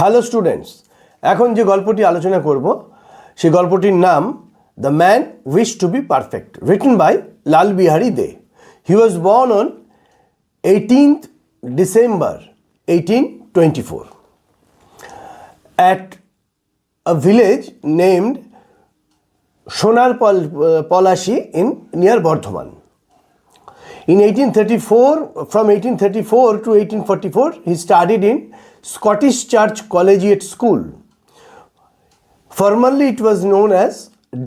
Hello students, এখন যে গল্পটি আলোচনা করব সেই গল্পটির নাম the man wish to be perfect, written by Lal Behari Dey. He was born on 18th December 1824 at a village named Sonar Polashi in near Bardhaman. In 1834, from 1834 to 1844, he studied in Scottish Church Collegiate School. Formerly, it was known as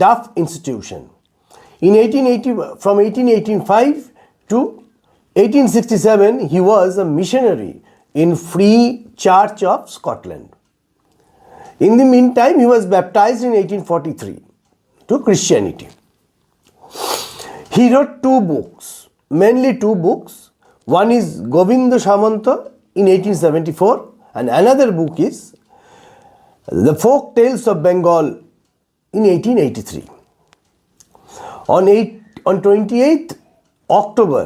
Duff Institution. In 1880, from 1885 to 1867, he was a missionary in Free Church of Scotland. In the meantime, he was baptized in 1843 to Christianity. He wrote mainly two books. One is Govinda Samanta in 1874 and another book is The Folk Tales of Bengal in 1883. On 28th October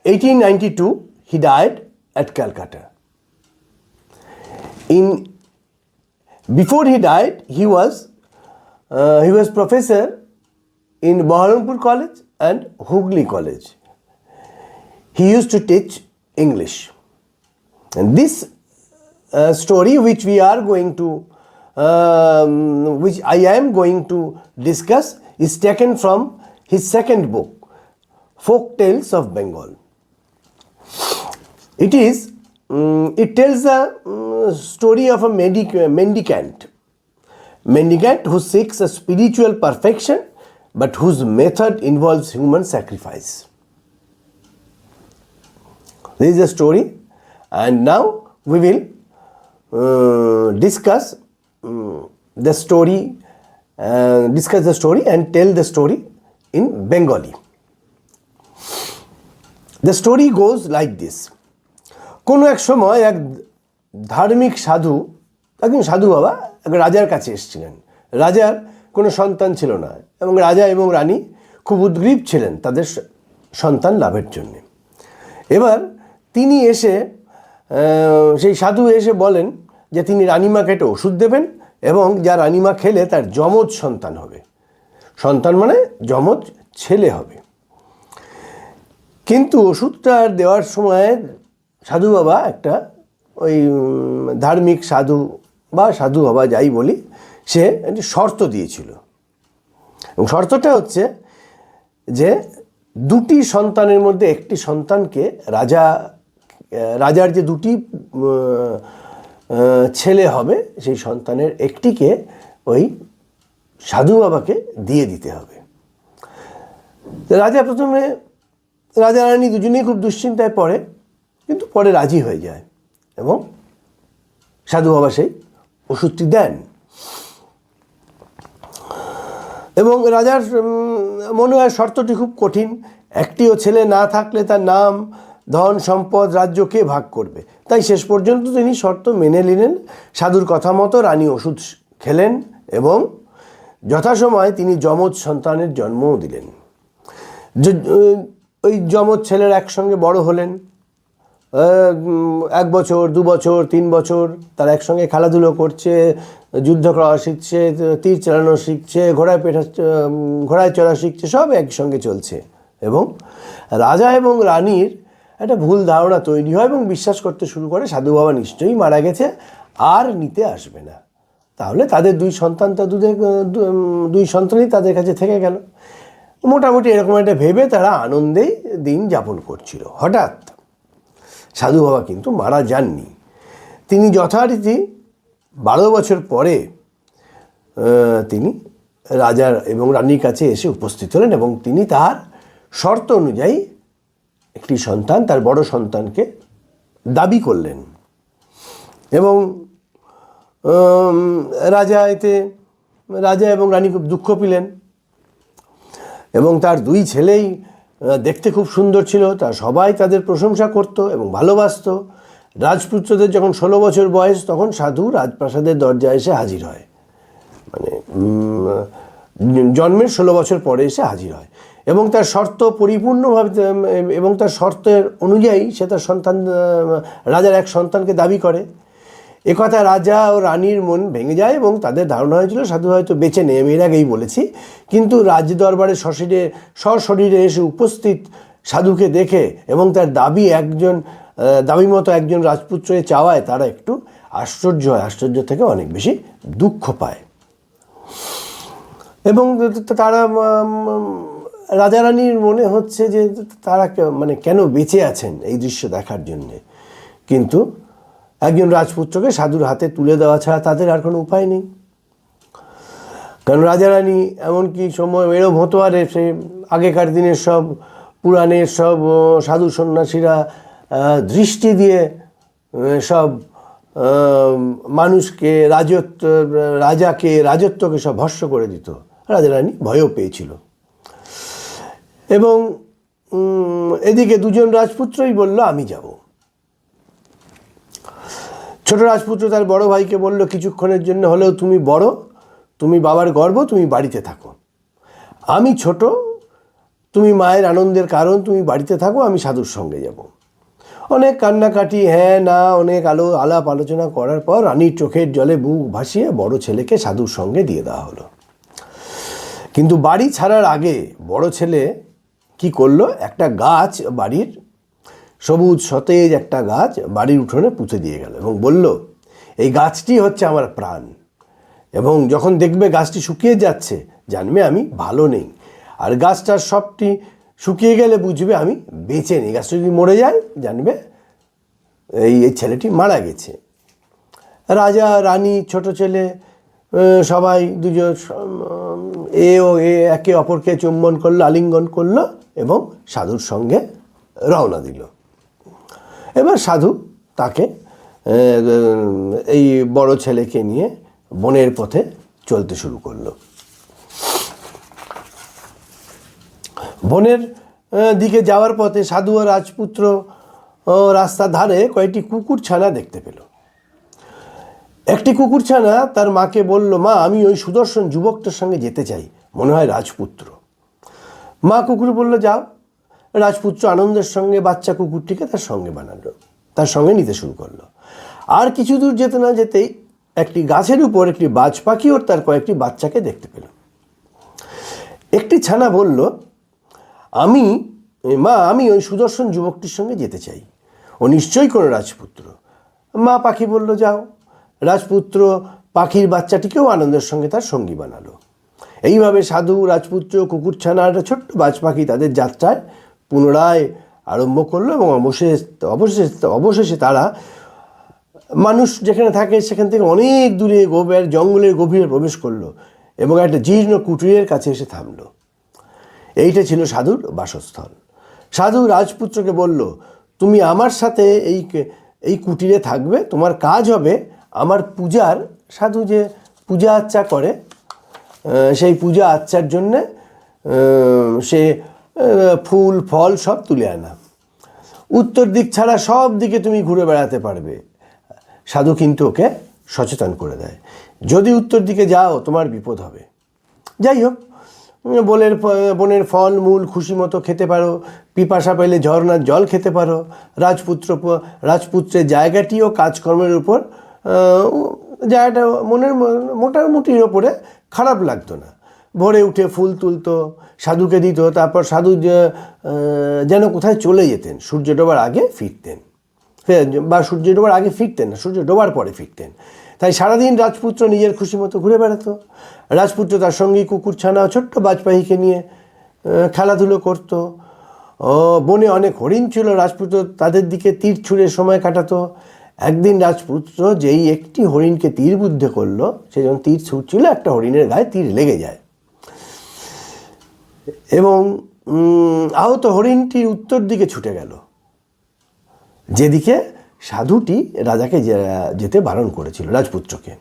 1892, he died at Calcutta. Before he died, he was professor in Baharampur College and Hooghly College. He used to teach English. And this story which I am going to discuss is taken from his second book, Folk Tales of Bengal. It tells the story of a mendicant who seeks a spiritual perfection but whose method involves human sacrifice. This is the story, and now we will discuss the story and tell the story in Bengali. The story goes like this. কোনো এক সময় এক ধার্মিক একজন সাধু বাবা এক রাজার কাছে এসেছিলেন। রাজার কোনো সন্তান ছিল না এবং রাজা এবং রানী খুব উদ্গ্রীব ছিলেন তাদের সন্তান লাভের জন্য। এবার তিনি সেই সাধু এসে বলেন যে তিনি রানীমাকে একটা ওষুধ দেবেন এবং যা রানীমা খেলে তার যমজ সন্তান হবে, সন্তান মানে যমজ ছেলে হবে। কিন্তু ওষুধটা দেওয়ার সময় সাধু বাবা একটা ওই ধার্মিক সাধু বাবা যাই বলি, সে একটি শর্ত দিয়েছিল এবং শর্তটা হচ্ছে যে দুটি সন্তানের মধ্যে একটি সন্তানকে রাজার যে দুটি ছেলে হবে সেই সন্তানের একটিকে ওই সাধু বাবাকে দিয়ে দিতে হবে। রাজা রানী দুজনেই খুব দুশ্চিন্তায় পড়ে, কিন্তু পরে রাজি হয়ে যায় এবং সাধু বাবা সেই ওষুধটি দেন। এবং রাজার মনে হয় শর্তটি খুব কঠিন, একটিও ছেলে না থাকলে তার নাম, ধন সম্পদ, রাজ্য কে ভাগ করবে। তাই শেষ পর্যন্ত তিনি শর্ত মেনে নিলেন। সাধুর কথা মতো রানী ওষুধ খেলেন এবং যথাসময়ে তিনি যমজ সন্তানের জন্মও দিলেন। ওই যমজ ছেলেরা একসঙ্গে বড় হলেন, 1 বছর, 2 বছর, 3 বছর তারা একসঙ্গে খেলাধুলো করছে, যুদ্ধ করা শিখছে, তীর চালানো শিখছে, ঘোড়ায় চড়া শিখছে, সব একসঙ্গে চলছে। এবং রাজা এবং রানীর একটা ভুল ধারণা তৈরি হয় এবং বিশ্বাস করতে শুরু করে সাধু বাবা নিশ্চয়ই মারা গেছে, আর নিতে আসবে না। তাহলে তাদের দুই সন্তানই তাদের কাছে থেকে গেল। মোটামুটি এরকম একটা ভেবে তারা আনন্দেই দিন যাপন করছিল। হঠাৎ সাধু বাবা কিন্তু মারা যাননি। তিনি যথারীতি 12 বছর পরে তিনি রাজার এবং রানীর কাছে এসে উপস্থিত হলেন এবং তিনি তার শর্ত অনুযায়ী একটি সন্তান, তার বড় সন্তানকে দাবি করলেন। এবং রাজা এবং রানী খুব দুঃখ পেলেন এবং তার 2 ছেলেই দেখতে খুব সুন্দর ছিল, সবাই তাদের প্রশংসা করত এবং ভালোবাসত। রাজপুত্রদের যখন 16 বছর বয়স, তখন সাধু রাজপ্রাসাদের দরজায় এসে হাজির হয়, মানে জন্মের 16 বছর পরে এসে হাজির হয় এবং তার শর্ত পরিপূর্ণভাবে এবং তার শর্তের অনুযায়ী সে তার রাজার এক সন্তানকে দাবি করে একথা রাজা ও রানীর মন ভেঙে যায় এবং তাদের ধারণা হয়েছিল সাধু হয়তো বেঁচে নেই, আমি এর আগেই বলেছি। কিন্তু রাজ দরবারে সশরীরে এসে উপস্থিত সাধুকে দেখে এবং তার দাবি মতো একজন রাজপুত্রকে চাওয়ায় তারা একটু আশ্চর্য হয়, আশ্চর্য থেকে অনেক বেশি দুঃখ পায়। এবং তারা রাজা রানীর মনে হচ্ছে যে তারা মানে কেন বেঁচে আছেন এই দৃশ্য দেখার জন্যে, কিন্তু একজন রাজপুত্রকে সাধুর হাতে তুলে দেওয়া ছাড়া তাদের আর কোনো উপায় নেই। কারণ রাজা রানী এমনকি সময় এরম হতো, আর সে আগেকার দিনের সব পুরাণের সব সাধু সন্ন্যাসীরা দৃষ্টি দিয়ে সব মানুষকে রাজত্বকে সব ভস্ম করে দিত। রাজা রানী ভয়ও পেয়েছিল। এবং এদিকে দুজন রাজপুত্রই বলল আমি যাব। ছোট রাজপুত্র তার বড় ভাইকে বলল, কিছুক্ষণের জন্য হলেও তুমি বড়, তুমি বাবার গর্ব, তুমি বাড়িতে থাকো। আমি ছোট, তুমি মায়ের আনন্দের কারণ, তুমি বাড়িতে থাকো, আমি সাধুর সঙ্গে যাব। অনেক কান্নাকাটি, হ্যাঁ না, অনেক আলাপ আলোচনা করার পর রানীর চোখের জলে বুক ভাসিয়ে বড় ছেলেকে সাধুর সঙ্গে দিয়ে দেওয়া হলো। কিন্তু বাড়ি ছাড়ার আগে বড় ছেলে কি করলো, একটা গাছ, বাড়ির সবুজ সতেজ একটা গাছ বাড়ির উঠোনে পুঁতে দিয়ে গেল এবং বলল, এই গাছটি হচ্ছে আমার প্রাণ, এবং যখন দেখবে গাছটি শুকিয়ে যাচ্ছে জানবে আমি ভালো নেই, আর গাছটার সবটি শুকিয়ে গেলে বুঝবে আমি বেঁচে নেই। গাছটা যদি মরে যায় জানবে এই ছেলেটি মারা গেছে। রাজা রানী ছোট ছেলে সবাই দুজন একে অপরকে চুম্বন করলো, আলিঙ্গন করলো এবং সাধুর সঙ্গে রওনা দিল। এবার সাধু তাকে এই বড় ছেলেকে নিয়ে বনের পথে চলতে শুরু করলো। বনের দিকে যাওয়ার পথে সাধু ও রাজপুত্র রাস্তার ধারে কয়েকটি কুকুরছানা দেখতে পেল। একটি কুকুরছানা তার মাকে বলল, মা আমি ওই সুদর্শন যুবকটার সঙ্গে যেতে চাই, মনে হয় রাজপুত্র। মা কুকুর বলল যাও। রাজপুত্র আনন্দের সঙ্গে বাচ্চা কুকুরটিকে তার সঙ্গে বানালো, তার সঙ্গে নিতে শুরু করলো। আর কিছু দূর যেতে না যেতেই একটি গাছের উপর একটি বাজ পাখি ওর তার কয়েকটি বাচ্চাকে দেখতে পেল। একটি ছানা বলল, আমি ওই সুদর্শন যুবকটির সঙ্গে যেতে চাই, ও নিশ্চয়ই কোনো রাজপুত্র। মা পাখি বলল যাও। রাজপুত্র পাখির বাচ্চাটিকেও আনন্দের সঙ্গে তার সঙ্গী বানালো। এইভাবে সাধু, রাজপুত্র, কুকুরছানা একটা ছোট্ট বাজ পাখি তাদের যাত্রায় পুনরায় আরম্ভ করলো এবং অবশেষে তারা মানুষ যেখানে থাকে সেখান থেকে অনেক দূরে জঙ্গলের গভীরে প্রবেশ করলো এবং একটা জীর্ণ কুটিরের কাছে এসে থামলো। এইটা ছিল সাধুর বাসস্থল। সাধু রাজপুত্রকে বলল, তুমি আমার সাথে এই কুটিরে থাকবে, তোমার কাজ হবে আমার পূজার, সাধু যে পূজা আচ্চা করে সেই পূজা আচ্চার জন্যে সে ফুল ফল সব তুলে আনা। উত্তর দিক ছাড়া সব দিকে তুমি ঘুরে বেড়াতে পারবে। সাধু কিন্তু ওকে সচেতন করে দেয়, যদি উত্তর দিকে যাও তোমার বিপদ হবে। যাই হোক, বনের ফল মূল খুশি মতো খেতে পারো, পিপাসা পেলে ঝর্ণার জল খেতে পারো। রাজপুত্রের জায়গাটিও কাজকর্মের উপর জায়গাটা মোটামুটির ওপরে খারাপ লাগতো না। ভোরে উঠে ফুল তুলতো, সাধুকে দিত, তারপর সাধু যেন কোথায় চলে যেতেন, সূর্য ডোবার আগে ফিরতেন, বা সূর্য ডোবার আগে ফিরতেন না, সূর্য ডোবার পরে ফিরতেন। তাই সারাদিন রাজপুত্র নিজের খুশি মতো ঘুরে বেড়াতো। রাজপুত্র তার সঙ্গী কুকুরছানা ছোট্ট বাজপাখিকে নিয়ে খেলাধুলো করতো। বনে অনেক হরিণ ছিল, রাজপুত্র তাদের দিকে তীর ছুঁড়ে সময় কাটাতো। একদিন রাজপুত্র যেই একটি হরিণকে তীর বুদ্ধ করলো, সে যখন তীর ছুটছিল একটা হরিণের গায়ে তীর লেগে যায় এবং আহত হরিণটি উত্তর দিকে ছুটে গেল, যেদিকে সাধুটি রাজাকে যেতে বারণ করেছিল রাজপুত্রকে।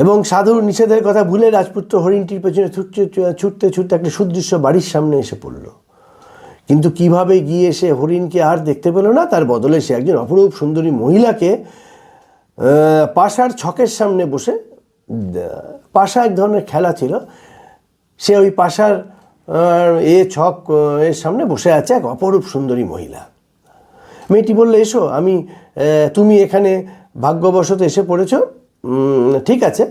এবং সাধুর নিষেধের কথা ভুলে রাজপুত্র হরিণটির পেছনে ছুটতে ছুটতে একটা সুদৃশ্য বাড়ির সামনে এসে পড়ল। কিন্তু কিভাবে গিয়ে সে হরিণকে আর দেখতে পেল না, তার বদলে সে একজন অপরূপ সুন্দরী মহিলাকে পাশার ছকের সামনে বসে, পাশা এক ধরনের খেলা ছিল, সে ওই পাশার ছক এর সামনে বসে আছে এক অপরূপ সুন্দরী মহিলা। মেয়েটি বলল, এসো, তুমি এখানে ভাগ্যবশত এসে পড়েছ, ঠিক আছে।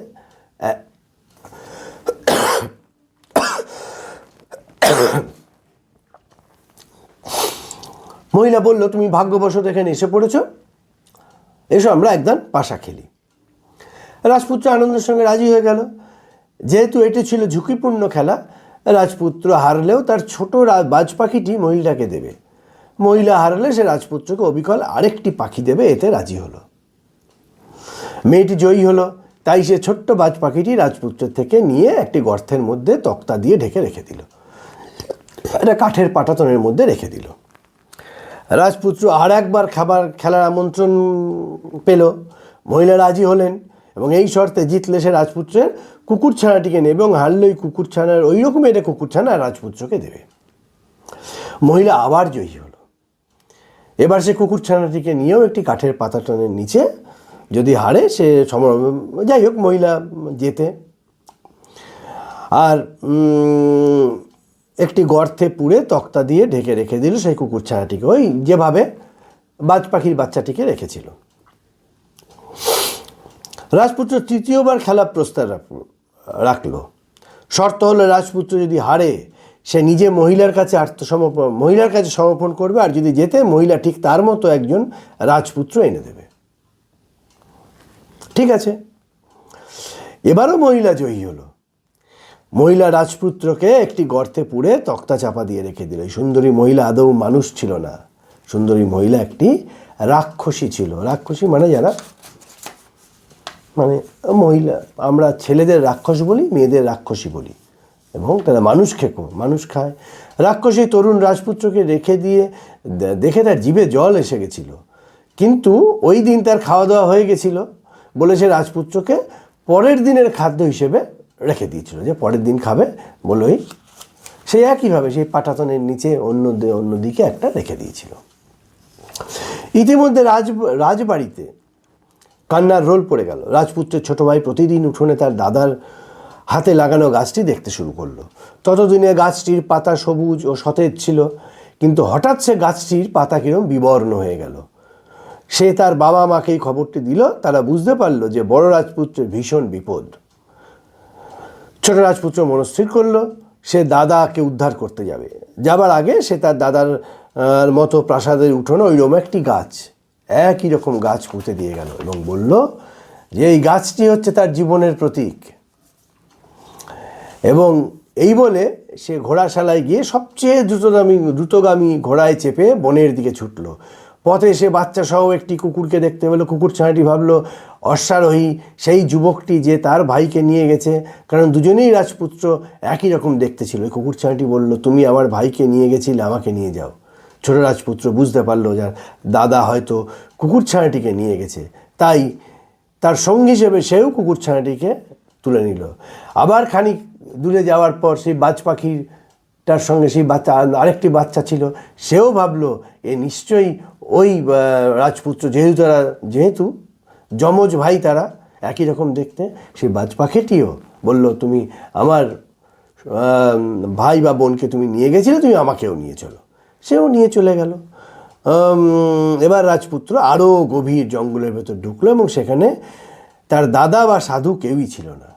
মহিলা বলল, তুমি ভাগ্যবশত এখানে এসে পড়েছ, এসো আমরা একদম পাশা খেলি। রাজপুত্র আনন্দের সঙ্গে রাজি হয়ে গেল। যেহেতু এটি ছিল ঝুঁকিপূর্ণ খেলা, রাজপুত্র হারলেও তার ছোট বাজ পাখিটি মহিলাকে দেবে, মহিলা হারলে সে রাজপুত্রকে অবিকল আরেকটি পাখি দেবে, এতে রাজি হলো। মেয়েটি জয়ী হলো, তাই সে ছোট্ট বাজ পাখিটি রাজপুত্রের থেকে নিয়ে একটি গর্তের মধ্যে তক্তা দিয়ে ঢেকে রেখে দিল, এটা কাঠের পাটাতনের মধ্যে রেখে দিল। রাজপুত্র আর একবার খেলার আমন্ত্রণ পেল। মহিলা রাজি হলেন এবং এই শর্তে জিতলে সে রাজপুত্রের কুকুরছানাটিকে নেবে এবং হারলে ওই কুকুরছানার ওই রকম একটা কুকুরছানা রাজপুত্রকে দেবে। মহিলা আবার জয়ী হলো। এবার সে কুকুরছানাটিকে নিয়েও একটি কাঠের পাতাতনের নিচে, যদি হারে সে যাই হোক মহিলা জেতে, আর একটি গর্তে পুড়ে তক্তা দিয়ে ঢেকে রেখে দিল সেই কুকুরছানাটিকে, ওই যেভাবে বাজ পাখির বাচ্চাটিকে রেখেছিল। রাজপুত্র তৃতীয়বার খেলার প্রস্তাব রাখল। শর্ত হলো রাজপুত্র যদি হারে সে নিজে মহিলার কাছে সমর্পণ করবে, আর যদি জেতে মহিলা ঠিক তার মতো একজন রাজপুত্র এনে দেবে। ঠিক আছে, এবারও মহিলা জয়ী হলো। মহিলা রাজপুত্রকে একটি গর্তে পুড়ে তক্তা চাপা দিয়ে রেখে দিল। সুন্দরী মহিলা আদৌ মানুষ ছিল না, সুন্দরী মহিলা একটি রাক্ষসী ছিল। রাক্ষসী মানে যারা মহিলা, আমরা ছেলেদের রাক্ষস বলি, মেয়েদের রাক্ষসী বলি, এবং তারা মানুষ খায়। রাক্ষসী তরুণ রাজপুত্রকে রেখে দিয়ে দেখে তার জিভে জল এসে গেছিল, কিন্তু ওই দিন তার খাওয়া দাওয়া হয়ে গেছিল বলে সে রাজপুত্রকে পরের দিনের খাদ্য হিসেবে রেখে দিয়েছিল, যে পরের দিন খাবে বলেই সে একইভাবে সেই পাটাতনের নিচে অন্যদিকে একটা রেখে দিয়েছিল। ইতিমধ্যে রাজবাড়িতে কান্নার রোল পড়ে গেল। রাজপুত্রের ছোট ভাই প্রতিদিন উঠোনে তার দাদার হাতে লাগানো গাছটি দেখতে শুরু করলো। ততদিনে গাছটির পাতা সবুজ ও সতেজ ছিল, কিন্তু হঠাৎ সে গাছটির পাতা কিরম বিবর্ণ হয়ে গেল। সে তার বাবা মাকেই খবরটি দিল। তারা বুঝতে পারলো যে বড় রাজপুত্রের ভীষণ বিপদ। ছোট রাজপুত্র মনস্থির করলো সে দাদাকে উদ্ধার করতে যাবে। যাবার আগে সে তার দাদার মতো প্রাসাদের উঠোনে ওইরকম একটি গাছ, একই রকম গাছ পুঁতে দিয়ে গেল এবং বলল যে এই গাছটি হচ্ছে তার জীবনের প্রতীক। এবং এই বলে সে ঘোড়াশালায় গিয়ে সবচেয়ে দ্রুতগামী ঘোড়ায় চেপে বনের দিকে ছুটল। পথে সে বাচ্চা সহ একটি কুকুরকে দেখতে পেল। কুকুরছানাটি ভাবল অশ্বারোহী সেই যুবকটি যে তার ভাইকে নিয়ে গেছে, কারণ দুজনেই রাজপুত্র একই রকম দেখতে ছিল। ওই কুকুরছানাটি বলল, তুমি আমার ভাইকে নিয়ে গেছিলে, আমাকে নিয়ে যাও। ছোট রাজপুত্র বুঝতে পারলো যে দাদা হয়তো কুকুরছানাটিকে নিয়ে গেছে, তাই তার সঙ্গী হিসেবে সেও কুকুরছানাটিকে তুলে নিল। আবার খানিক দূরে যাওয়ার পর সেই বাজ পাখিটার সঙ্গে সেই বাচ্চা আরেকটি বাচ্চা ছিল, সেও ভাবলো এ নিশ্চয়ই ওই রাজপুত্র, যেহেতু যমজ ভাই তারা একই রকম দেখতে। সেই বাজ পাখিটিও বলল, তুমি আমার ভাই বা বোনকে তুমি নিয়ে গেছিলে, তুমি আমাকেও নিয়ে চলো। সেও নিয়ে চলে গেল। এবার রাজপুত্র আরও গভীর জঙ্গলের ভেতর ঢুকলো এবং সেখানে তার দাদা বা সাধু কেউই ছিল না।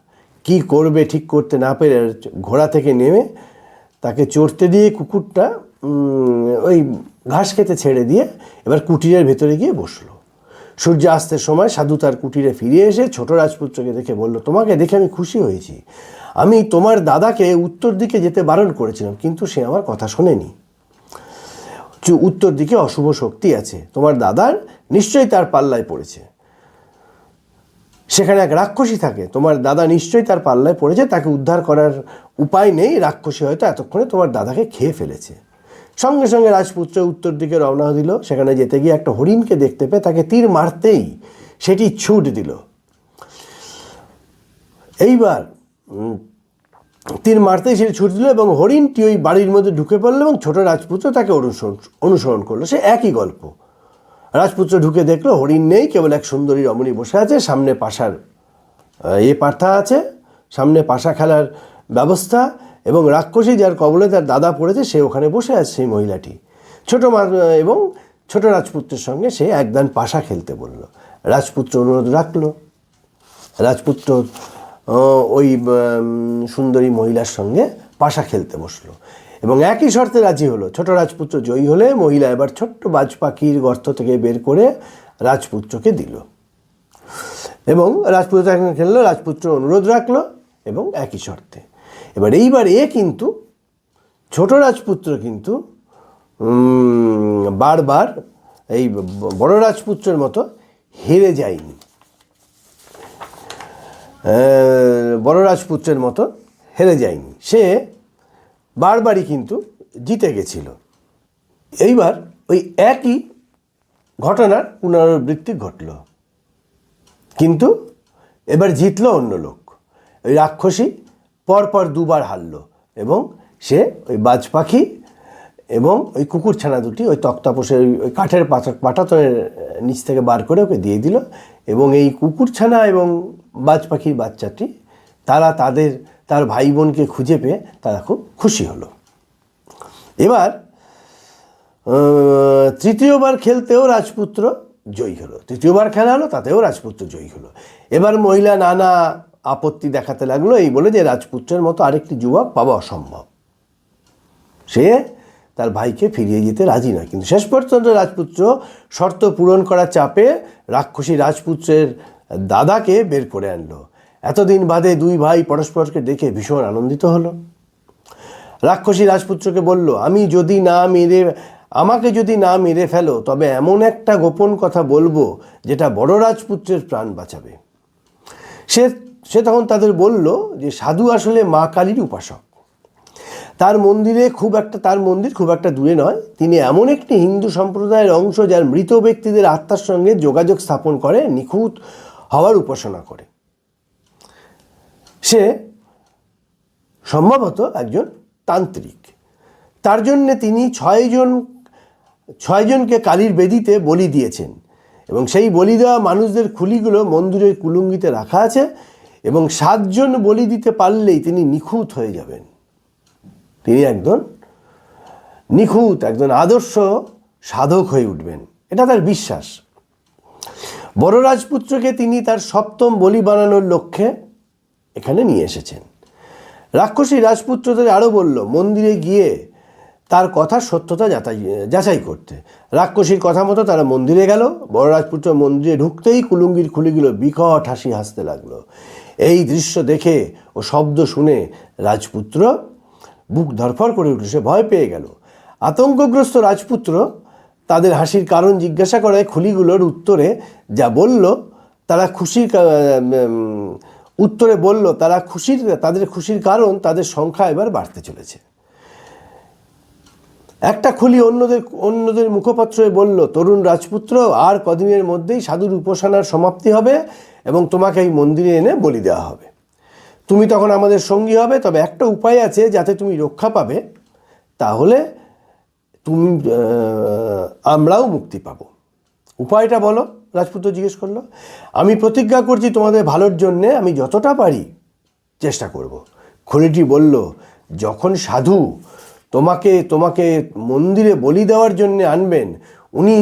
কি করবে ঠিক করতে না পেরে ঘোড়া থেকে নেমে তাকে চড়তে দিয়ে কুকুরটা ওই ঘাস খেতে ছেড়ে দিয়ে এবার কুটিরের ভেতরে গিয়ে বসলো। সূর্যাস্তের সময় সাধু তার কুটিরে ফিরে এসে ছোট রাজপুত্রকে দেখে বলল, তোমাকে দেখে আমি খুশি হয়েছি। আমি তোমার দাদাকে উত্তর দিকে যেতে বারণ করেছিলাম, কিন্তু সে আমার কথা শোনেনি। উত্তর দিকে অশুভ শক্তি আছে, তোমার দাদার নিশ্চয়ই তার পাল্লায় পড়েছে। সেখানে এক রাক্ষসী থাকে, তোমার দাদা নিশ্চয়ই তার পাল্লায় পড়েছে, তাকে উদ্ধার করার উপায় নেই। রাক্ষসী হয়তো এতক্ষণে তোমার দাদাকে খেয়ে ফেলেছে। সঙ্গে সঙ্গে রাজপুত্র উত্তর দিকে রওনা দিল। সেখানে যেতে গিয়ে একটা হরিণকে দেখতে পেয়ে তাকে তীর মারতেই সেটি ছুট দিল। এইবার তীর মারতেই সেটি ছুট দিল এবং হরিণটি ওই বাড়ির মধ্যে ঢুকে পড়লো এবং ছোট রাজপুত্র তাকে অনুসরণ করলো। সে একই গল্প। রাজপুত্র ঢুকে দেখলো হরিণ নেই, কেবল এক সুন্দরী রমণী বসে আছে। সামনে পাশার পাঠা আছে, সামনে পাশা খেলার ব্যবস্থা, এবং রাক্ষসী যার কবলে তার দাদা পড়েছে সে ওখানে বসে আছে, সেই মহিলাটি। এবং ছোট রাজপুত্রের সঙ্গে সে একদান পাশা খেলতে বলল। রাজপুত্র অনুরোধ রাখলো। রাজপুত্র ওই সুন্দরী মহিলার সঙ্গে পাশা খেলতে বসলো এবং একই শর্তে রাজি হলো। ছোট রাজপুত্র জয়ী হলে মহিলা এবার ছোট্ট বাজ পাখির গর্ত থেকে বের করে রাজপুত্রকে দিল এবং রাজপুত্র এখন খেললো। রাজপুত্র অনুরোধ রাখলো এবং একই শর্তে। এইবার কিন্তু ছোট রাজপুত্র কিন্তু বারবার এই বড় রাজপুত্রের মতো হেরে যায়নি, বড় রাজপুত্রের মতো হেরে যায়নি, সে বারবারই কিন্তু জিতে গেছিল। এইবার ওই একই ঘটনার পুনরাবৃত্তি ঘটল, কিন্তু এবার জিতলো অন্য লোক। ওই রাক্ষসী পরপর দুবার হারলো এবং সে ওই বাজ পাখি এবং ওই কুকুরছানা দুটি ওই তক্তাপোষের ওই কাঠের পাটাতনের নিচ থেকে বার করে ওকে দিয়ে দিল এবং এই কুকুরছানা এবং বাজ পাখির বাচ্চাটি তার ভাই বোনকে খুঁজে পেয়ে তারা খুব খুশি হলো। এবার তৃতীয়বার খেলতেও রাজপুত্র জয়ী হলো। তৃতীয়বার খেলা হলো, তাতেও রাজপুত্র জয়ী হলো। এবার মহিলা নানা আপত্তি দেখাতে লাগলো, এই বলে যে রাজপুত্রের মতো আরেকটি যুবক পাওয়া অসম্ভব। সে তার ভাইকে ফিরিয়ে যেতে রাজি নয়, কিন্তু শেষ পর্যন্ত রাজপুত্র শর্ত পূরণ করার চাপে রাক্ষসী রাজপুত্রের দাদাকে বের করে আনলো। এতদিন বাদে দুই ভাই পরস্পরকে দেখে ভীষণ আনন্দিত হলো। রাক্ষসী রাজপুত্রকে বলল, আমাকে যদি না মেরে ফেলো তবে এমন একটা গোপন কথা বলবো যেটা বড় রাজপুত্রের প্রাণ বাঁচাবে। সে তখন তাদের বলল যে সাধু আসলে মা কালীর উপাসক। তার মন্দির খুব একটা দূরে নয়। তিনি এমন একটি হিন্দু সম্প্রদায়ের অংশ যার মৃত ব্যক্তিদের আত্মার সঙ্গে যোগাযোগ স্থাপন করে নিখুঁত হওয়ার উপাসনা করে। সে সম্ভবত একজন তান্ত্রিক। তার জন্য তিনি ছয়জনকে কালীর বেদিতে বলি দিয়েছেন এবং সেই বলি দেওয়া মানুষদের খুলিগুলো মন্দিরের কুলুঙ্গিতে রাখা আছে এবং 7 জন বলি দিতে পারলেই তিনি নিখুঁত হয়ে যাবেন। তিনি একজন আদর্শ সাধক হয়ে উঠবেন, এটা তার বিশ্বাস। বড় রাজপুত্রকে তিনি তার 7ম বলি বানানোর লক্ষ্যে এখানে নিয়ে এসেছেন। রাক্ষসী রাজপুত্রদের আরও বলল মন্দিরে গিয়ে তার কথার সত্যতা যাচাই করতে। রাক্ষসীর কথা মতো তারা মন্দিরে গেল। বড় রাজপুত্র মন্দিরে ঢুকতেই কুলুঙ্গির খুলিগুলো বিকট হাসতে লাগলো। এই দৃশ্য দেখে ও শব্দ শুনে রাজপুত্র বুক ধরফর করে উঠল, সে ভয় পেয়ে গেল। আতঙ্কগ্রস্ত রাজপুত্র তাদের হাসির কারণ জিজ্ঞাসা করায় খুলিগুলোর উত্তরে বলল তাদের খুশির কারণ তাদের সংখ্যা এবার বাড়তে চলেছে। একটা খুলি অন্যদের মুখপত্রে বলল, তরুণ রাজপুত্র, আর কদিনের মধ্যেই সাধুর উপাসনার সমাপ্তি হবে এবং তোমাকে এই মন্দিরে এনে বলি দেওয়া হবে। তুমি তখন আমাদের সঙ্গী হবে, তবে একটা উপায় আছে যাতে তুমি রক্ষা পাবে, তাহলে আমরাও মুক্তি পাব। উপায়টা বলো, রাজপুত্র জিজ্ঞেস করলো। আমি প্রতিজ্ঞা করছি তোমাদের ভালোর জন্যে আমি যতটা পারি চেষ্টা করব। খুলিটি বলল, যখন সাধু তোমাকে মন্দিরে বলি দেওয়ার জন্য আনবেন, উনি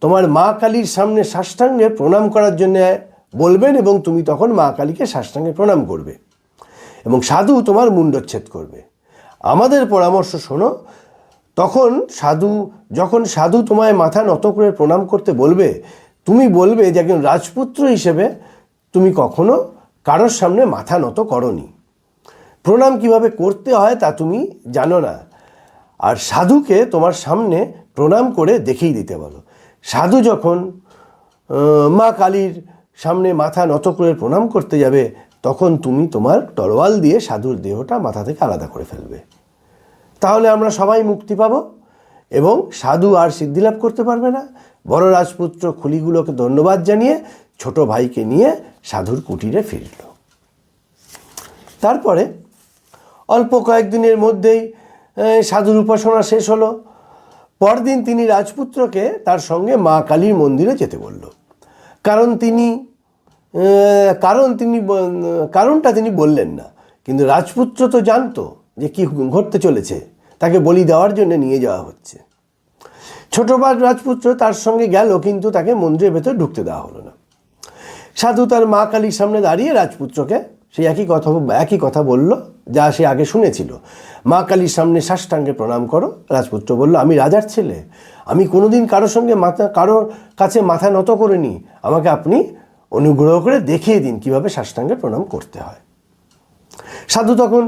তোমার মা কালীর সামনে সাষ্টাঙ্গে প্রণাম করার জন্য বলবেন এবং তুমি তখন মা কালীকে সাষ্টাঙ্গে প্রণাম করবে এবং সাধু তোমার মুণ্ডচ্ছেদ করবে। আমাদের পরামর্শ শোনো, যখন সাধু তোমায় মাথা নত করে প্রণাম করতে বলবে, তুমি বলবে যে একজন রাজপুত্র হিসেবে তুমি কখনো কারোর সামনে মাথা নত করনি, প্রণাম কিভাবে করতে হয় তা তুমি জানো না, আর সাধুকে তোমার সামনে প্রণাম করে দেখিয়ে দিতে বলো। সাধু যখন মা কালীর সামনে মাথা নত করে প্রণাম করতে যাবে, তখন তুমি তোমার তরোয়াল দিয়ে সাধুর দেহটা মাথা থেকে আলাদা করে ফেলবে। তাহলে আমরা সবাই মুক্তি পাব এবং সাধু আর সিদ্ধিলাভ করতে পারবে না। বড় রাজপুত্র খুলিগুলোকে ধন্যবাদ জানিয়ে ছোট ভাইকে নিয়ে সাধুর কুটিরে ফিরল। তারপরে অল্প কয়েকদিনের মধ্যেই সাধুর উপাসনা শেষ হলো। পরদিন তিনি রাজপুত্রকে তার সঙ্গে মা কালীর মন্দিরে যেতে বলল। কারণটা তিনি বললেন না, কিন্তু রাজপুত্র তো জানতো যে কি ঘটতে চলেছে, তাকে বলি দেওয়ার জন্য নিয়ে যাওয়া হচ্ছে। ছোট রাজপুত্র তার সঙ্গে গেল, কিন্তু তাকে মন্দিরের ভেতর ঢুকতে দেওয়া হলো না। সাধু তার মা কালীর সামনে দাঁড়িয়ে রাজপুত্রকে সেই একই কথা বলল যা সে আগে শুনেছিল। মা কালীর সামনে সাষ্টাঙ্গে প্রণাম করো। রাজপুত্র বলল, আমি রাজার ছেলে, আমি কোনোদিন কারোর কাছে মাথা নত করিনি, আমাকে আপনি অনুগ্রহ করে দেখিয়ে দিন কিভাবে সাষ্টাঙ্গে প্রণাম করতে হয়। সাধু তখন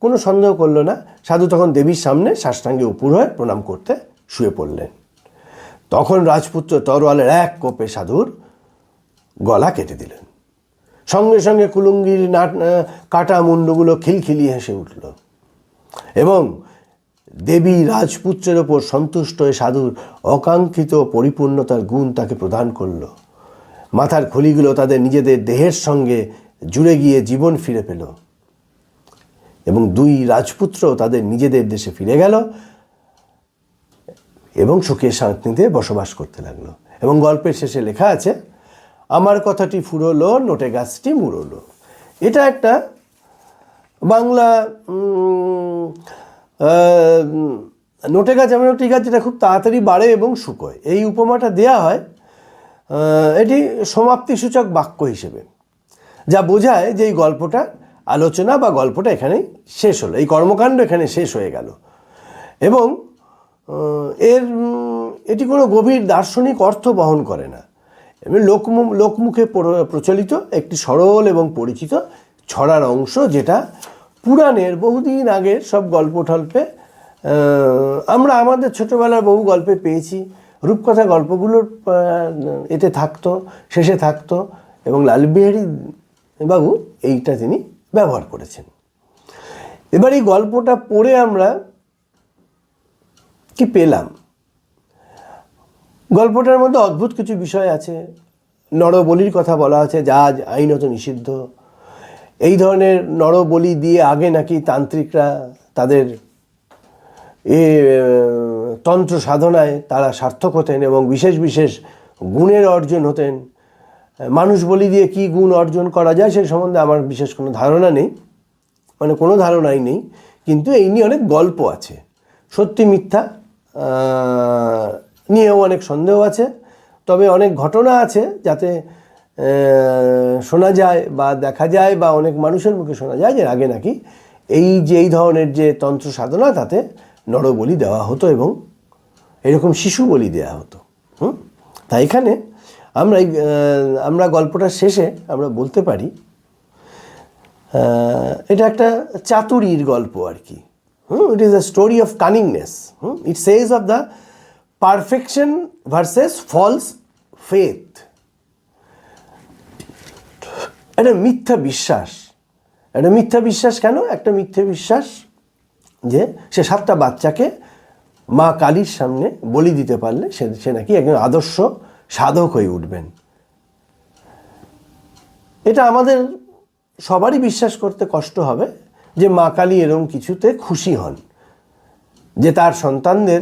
কোনো সন্দেহ করল না। সাধু তখন দেবীর সামনে সাষ্টাঙ্গে উপুর হয়ে প্রণাম করতে শুয়ে পড়লেন। তখন রাজপুত্র তরোয়ালের এক কোপে সাধুর গলা কেটে দিলেন। সঙ্গে সঙ্গে কুলুঙ্গির কাটা মুন্ডগুলো খিলখিলিয়ে হেসে উঠল এবং দেবী রাজপুত্রের ওপর সন্তুষ্ট হয়ে সাধুর অকাঙ্ক্ষিত পরিপূর্ণতার গুণ তাকে প্রদান করল। মাথার খুলিগুলো তাদের নিজেদের দেহের সঙ্গে জুড়ে গিয়ে জীবন ফিরে পেল এবং দুই রাজপুত্র তাদের নিজেদের দেশে ফিরে গেল এবং সুখে শান্তিতে বসবাস করতে লাগলো। এবং গল্পের শেষে লেখা আছে, আমার কথাটি ফুরলো, নোটে গাছটি মুড়লো। এটা একটা বাংলা নোটে গাছ এমন একটি গাছ যেটা খুব তাড়াতাড়ি বাড়ে এবং শুকোয়। এই উপমাটা দেয়া হয় এটি সমাপ্তিসূচক বাক্য হিসেবে, যা বোঝায় যে এই গল্পটা আলোচনা বা গল্পটা এখানেই শেষ হলো, এই কর্মকাণ্ড এখানে শেষ হয়ে গেল। এবং এটি কোনো গভীর দার্শনিক অর্থ বহন করে না। লোকমুখে প্রচলিত একটি সরল এবং পরিচিত ছড়ার অংশ, যেটা পুরাণের বহুদিন আগের সব গল্প টল্পে আমরা আমাদের ছোটোবেলার বহু গল্পে পেয়েছি। রূপকথা গল্পগুলোর এতে থাকতো, শেষে থাকতো, এবং লালবিহারী বাবু এইটা তিনি ব্যবহার করেছেন। এবার এই গল্পটা পড়ে আমরা কি পেলাম? গল্পটার মধ্যে অদ্ভুত কিছু বিষয় আছে। নরবলির কথা বলা আছে, যা আজ আইনত নিষিদ্ধ। এই ধরনের নরবলি দিয়ে আগে নাকি তান্ত্রিকরা তাদের তন্ত্র সাধনায় তারা সার্থক হতেন এবং বিশেষ বিশেষ গুণের অর্জন হতেন। মানুষ বলি দিয়ে কি গুণ অর্জন করা যায় সে সম্বন্ধে আমার বিশেষ কোনো ধারণা নেই, মানে কোনো ধারণাই নেই, কিন্তু এই নিয়ে অনেক গল্প আছে। সত্যি মিথ্যা নিয়েও অনেক সন্দেহ আছে, তবে অনেক ঘটনা আছে যাতে শোনা যায় বা দেখা যায় বা অনেক মানুষের মুখে শোনা যায় যে আগে নাকি এই ধরনের যে তন্ত্র সাধনা তাতে নরবলি দেওয়া হতো এবং এরকম শিশু বলি দেওয়া হতো। তাই এখানে আমরা গল্পটার শেষে আমরা বলতে পারি এটা একটা চাতুরীর গল্প আর কি। It is a story of cunningness. It says of the perfection versus false faith. একটা মিথ্যা বিশ্বাস। একটা মিথ্যা বিশ্বাস কেন? একটা মিথ্যা বিশ্বাস যে সে 7টা বাচ্চাকে মা কালীর সামনে বলি দিতে পারলে সে নাকি একজন আদর্শ সাধক হয়ে উঠবেন। এটা আমাদের সবারই বিশ্বাস করতে কষ্ট হবে যে মা কালী এরকম কিছুতে খুশি হন, যে তার সন্তানদের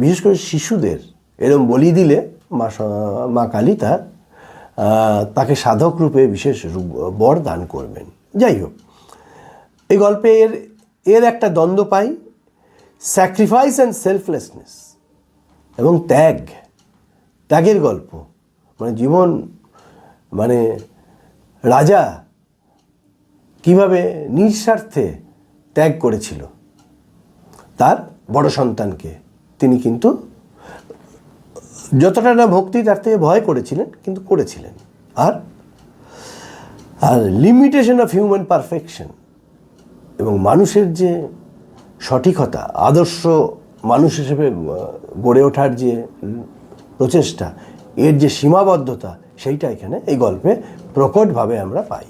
বিশেষ করে শিশুদের এরকম বলি দিলে মা কালী তাকে সাধক রূপে বিশেষ বর দান করবেন। যাই হোক, এই গল্পে এর একটা দ্বন্দ্ব পাই, স্যাক্রিফাইস অ্যান্ড সেলফলেসনেস এবং ত্যাগের গল্প। মানে জীবন, মানে রাজা কিভাবে নিঃস্বার্থে ত্যাগ করেছিল তার বড় সন্তানকে। তিনি কিন্তু যতটা না ভক্তি তার থেকে ভয় করেছিলেন, কিন্তু করেছিলেন। আর লিমিটেশন অফ হিউম্যান পারফেকশন এবং মানুষের যে সঠিকতা, আদর্শ মানুষ হিসেবে গড়ে ওঠার যে প্রচেষ্টা, এর যে সীমাবদ্ধতা, সেইটা এখানে এই গল্পে প্রকটভাবে আমরা পাই।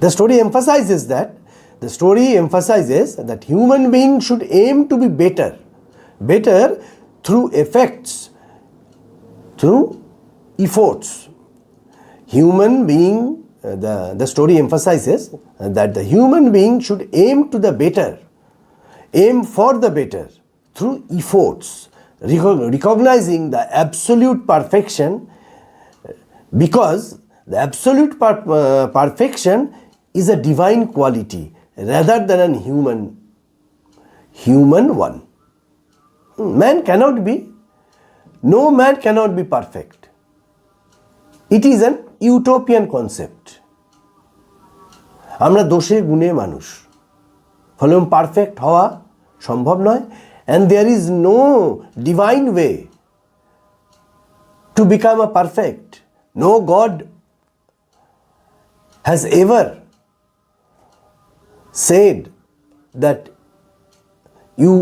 The story emphasizes that human being should aim to be better through efforts. Human being, the story emphasizes that the human being should aim for the better through efforts, recognizing the absolute perfection, because the absolute perfection is a divine quality rather than a human one. Man cannot be No man cannot be perfect. It is an utopian concept. আমরা দোষে গুণে মানুষ, ফলে perfect হওয়া সম্ভব নয়, and there is no divine way to become a perfect. No God has ever said that you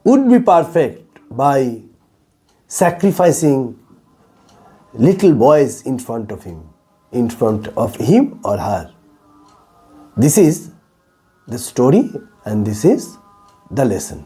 would be perfect by sacrificing little boys in front of him or her. This is the story and this is the lesson.